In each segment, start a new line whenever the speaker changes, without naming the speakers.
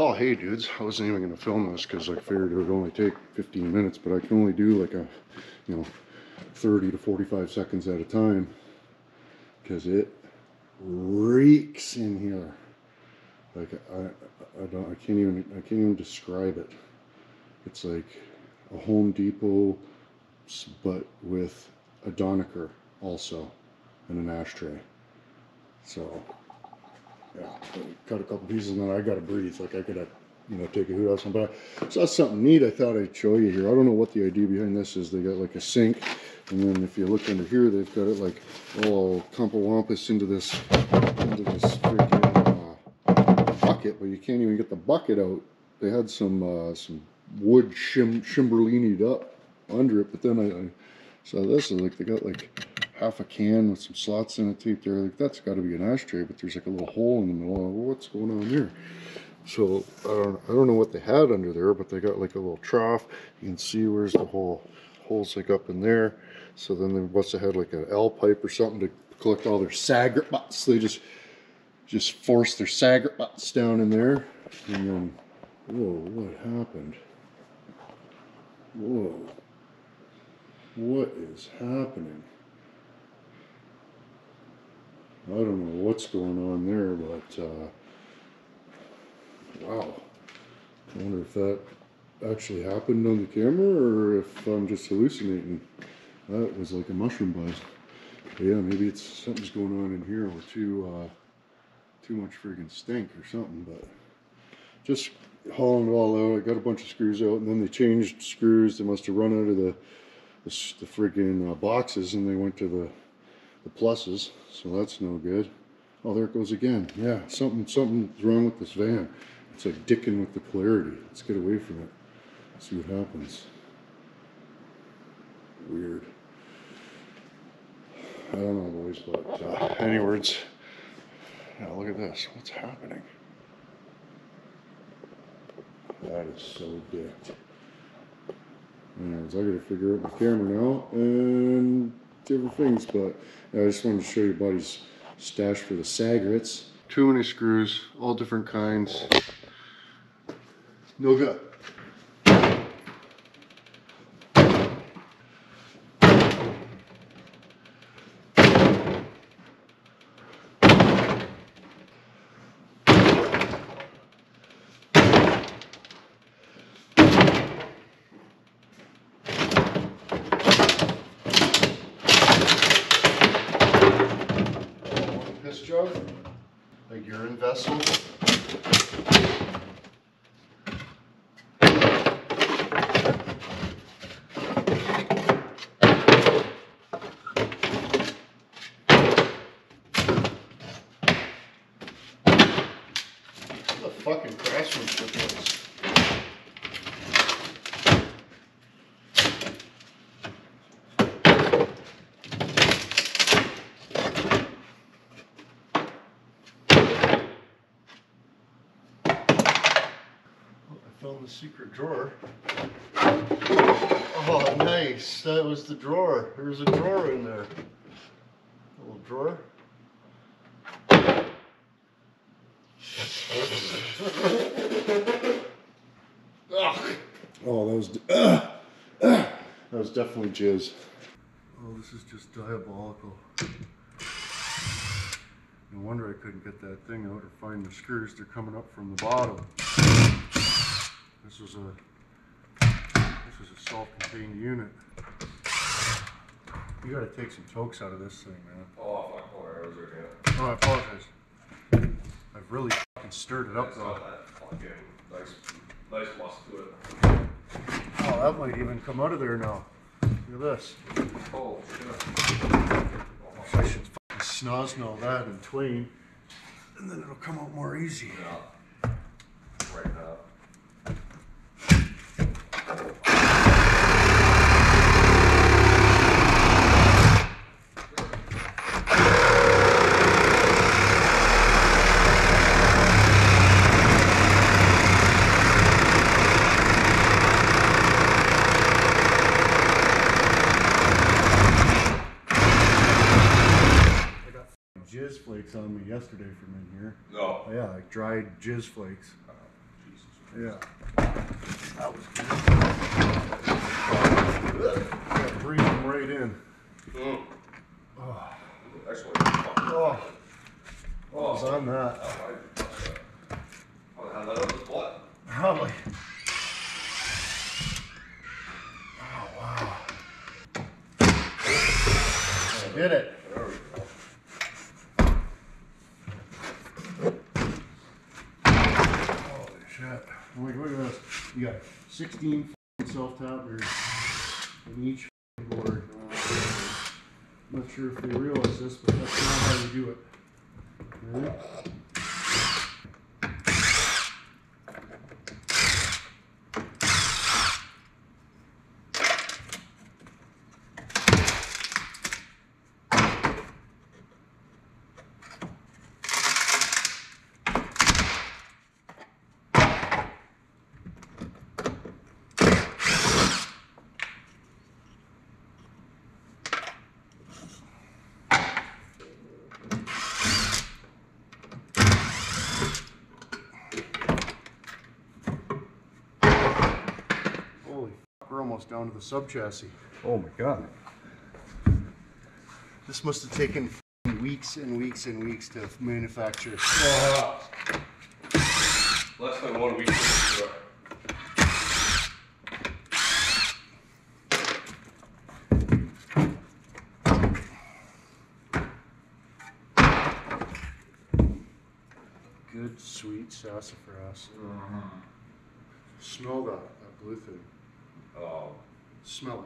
Oh, hey dudes, I wasn't even going to film this because I figured it would only take 15 minutes, but I can only do like a, 30 to 45 seconds at a time because it reeks in here. Like I can't even describe it. It's like a Home Depot, but with a Donaker also and an ashtray. So yeah, cut a couple pieces and then I gotta breathe. Like I gotta, take a hoot out something. But so that's something neat I thought I'd show you here. I don't know what the idea behind this is. They got like a sink, and then if you look under here, they've got it like all compawampus into this freaking bucket, but you can't even get the bucket out. They had some wood shimberlinied up under it, but then I saw this, and like they got like half a can with some slots in it taped there. Like that's got to be an ashtray, but there's like a little hole in the middle. What's going on there? So I don't know what they had under there, but they got like a little trough. You can see where's the holes like up in there. So then they must have had like an L pipe or something to collect all their sagret butts. They just forced their sagret butts down in there, and then whoa, what happened? Whoa, what is happening? I don't know what's going on there, but wow. I wonder if that actually happened on the camera or if I'm just hallucinating. That was like a mushroom buzz. But yeah, maybe it's something's going on in here with too much friggin' stink or something. But just hauling it all out. I got a bunch of screws out, and then they changed screws. They must have run out of the friggin' boxes, and they went to the pluses, so that's no good. Oh, there it goes again. Yeah, something's wrong with this van. It's like dicking with the polarity. Let's get away from it. See what happens. Weird. I don't know, boys, but any words? Yeah, look at this. What's happening? That is so dicked. Anyways, I gotta figure out my camera now and different things, but I just wanted to show you Buddy's stash for the sagrets. Too many screws, all different kinds. No good. Piss jug, a urine vessel. What the fucking craftsmanship is. Found the secret drawer. Oh, nice. That was the drawer. There's a drawer in there. A little drawer. Oh, that was definitely jizz. Oh, this is just diabolical. No wonder I couldn't get that thing out or find the screws. They're coming up from the bottom. This was a self-contained unit. You gotta take some tokes out of this thing, man.
Oh, fuck, no arrows are here.
Oh, I apologize. I've really fucking stirred it up though.
Nice muscle to it.
Oh, that might even come out of there now. Look at this.
Oh, shit.
So I should fucking snozno that in twain, and then it'll come out more easy.
Yeah. Right now.
Jizz flakes on me yesterday from in here.
No.
Oh, yeah, like dried jizz flakes.
Oh,
Yeah. That was good. Yeah, breathe them right in.
Mm.
Oh.
Actually,
Oh. What was on that?
Oh, how that was what?
Probably. Oh, wow. I did it.
There we go.
Holy shit. Look at this. You got 16 self-tappers in each board. I'm not sure if they realize this, but that's not how you do it. Ready? Holy fuck, we're almost down to the sub chassis.
Oh my god.
This must have taken weeks and weeks and weeks to manufacture.
Less than 1 week.
Good, sweet sassafras. Smell that blue thing.
Oh,
Smell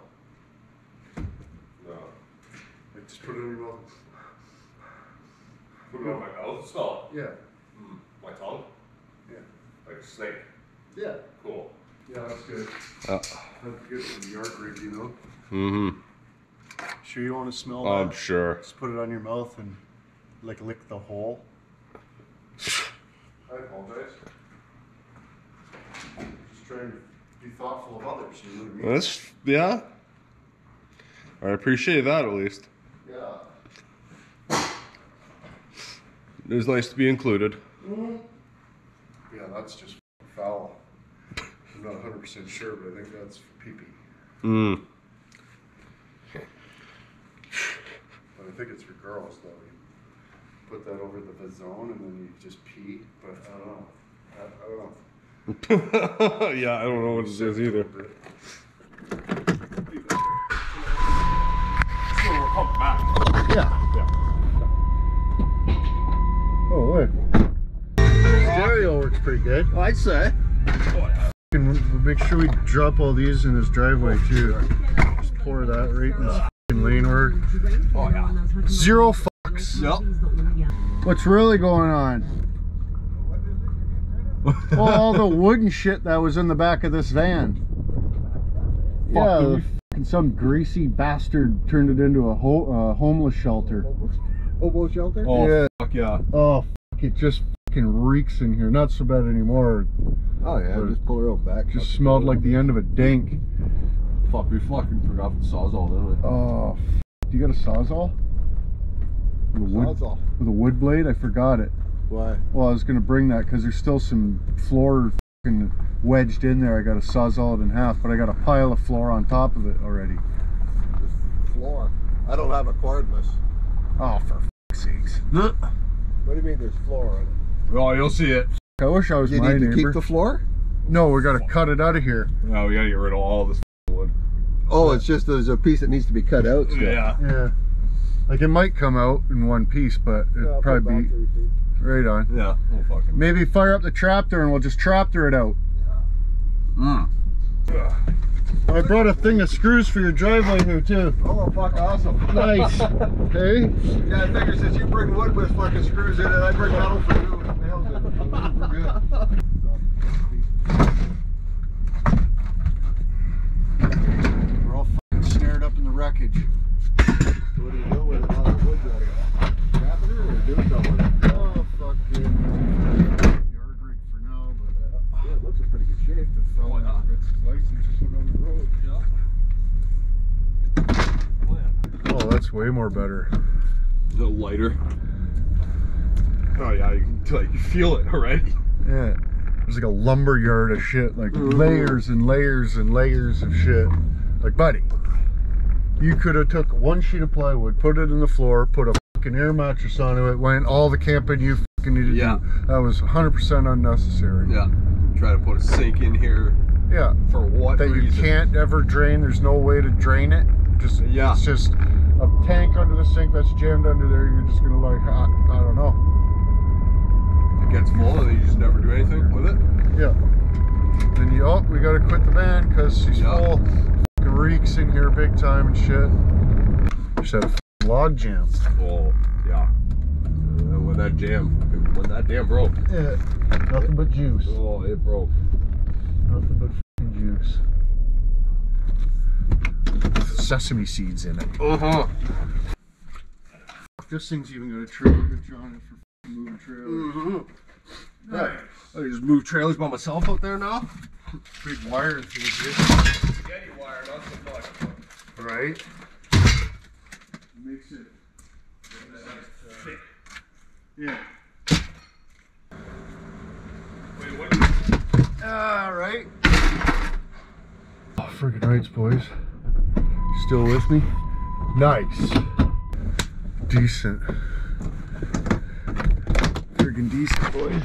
it.
no.
Like, just put it in your mouth.
Put it on my mouth. Smell
Yeah.
it. My tongue?
Yeah.
Like a snake.
Yeah.
Cool.
Yeah, that's good. That's good for the yard rig, you know?
Mm-hmm.
Sure you don't want to smell
I'm
that?
sure.
Just put it on your mouth and like lick the hole. I apologize. Just trying to be thoughtful of others, you know what I mean?
That's, yeah. I appreciate that at least.
Yeah.
It was nice to be included.
Yeah, that's just foul. I'm not 100% sure, but I think that's for pee-pee.
Mm.
But I think it's for girls, though. You put that over the vazone and then you just pee, but I don't know. I don't know.
Yeah, I don't know what it is either. So we're pumped back.
Yeah.
Yeah.
Oh, look. Stereo works pretty good.
Oh, I'd say.
And we'll make sure we drop all these in his driveway too. Just pour that right in his f***ing lane work.
Oh yeah.
Zero fucks.
Yep.
What's really going on? Well, all the wood and shit that was in the back of this van. Yeah, the f***ing some greasy bastard turned it into a homeless shelter.
Hobo shelter?
Oh,
Yeah.
fuck yeah.
Oh, f***, it just f***ing reeks in here. Not so bad anymore.
Oh yeah, just pull her out back.
Just smelled like the end of a dink.
Fuck, we fucking forgot the Sawzall, didn't we?
Oh, f***. Do you got a Sawzall? With a wood,
Sawzall.
with a wood blade? I forgot it.
Why?
Well, I was going to bring that because there's still some floor f***ing wedged in there. I got to Sawzall it in half, but I got a pile of floor on top of it already.
Just floor. I don't have a cordless.
Oh, for f***'s sakes.
What do you mean there's floor on it?
Oh, you'll see it.
I wish I was
You
my
need to
neighbor.
keep the floor?
No, we got to cut it out of here.
No, we gotta get rid of all this wood.
Oh, it's just there's a piece that needs to be cut out still.
Yeah.
Yeah. Like it might come out in one piece, but
Yeah,
it'd
I'll put it
probably
back
be
3 feet.
right on.
Yeah. Oh, fucking.
Maybe fire up the trapdoor and we'll just trapdoor it out.
Mm.
I brought a thing of screws for your driveway here too.
Oh, fuck, awesome.
Nice. Hey?
Yeah, I figure since you bring wood with fucking screws in it, I bring metal for you with nails in it. So we're good.
We're all fucking snared up in the wreckage.
So what do you do with it now that wood's out of it? Wrapping it or doing something with it?
Oh, fucking yard rig for now, but
Yeah, it looks in pretty good shape.
the fella gets his license to put on the road. Oh, that's way more better.
A little lighter. Oh yeah, you can like, you feel it already.
Yeah. There's like a lumber yard of shit, like layers and layers and layers of shit. Like, buddy, you could have took one sheet of plywood, put it in the floor, put a fucking air mattress onto it, went all the camping you fucking needed to do. That was 100% unnecessary.
Yeah. Try to put a sink in here.
Yeah.
For what
that
reason?
You can't ever drain. There's no way to drain it. Just it's just a tank under the sink that's jammed under there. You're just gonna like I don't know.
It gets full and you just never do anything with it.
Yeah. Then we gotta quit the van because she's full. Fucking reeks in here big time and shit. Just had a log jam.
Oh yeah. When that jam broke.
Yeah. Nothing but juice.
Oh, it broke.
Nothing but fucking juice. Sesame seeds in it. This thing's even got a trailer hitch on it for moving trailers.
Nice. I just move trailers by myself out there now.
Big wire thing,
Spaghetti wire, not so much.
right? Makes it
Thick.
yeah.
Wait, what?
Alright. Oh, friggin' rights, boys. Still with me? Nice. Decent. Friggin' decent, boys.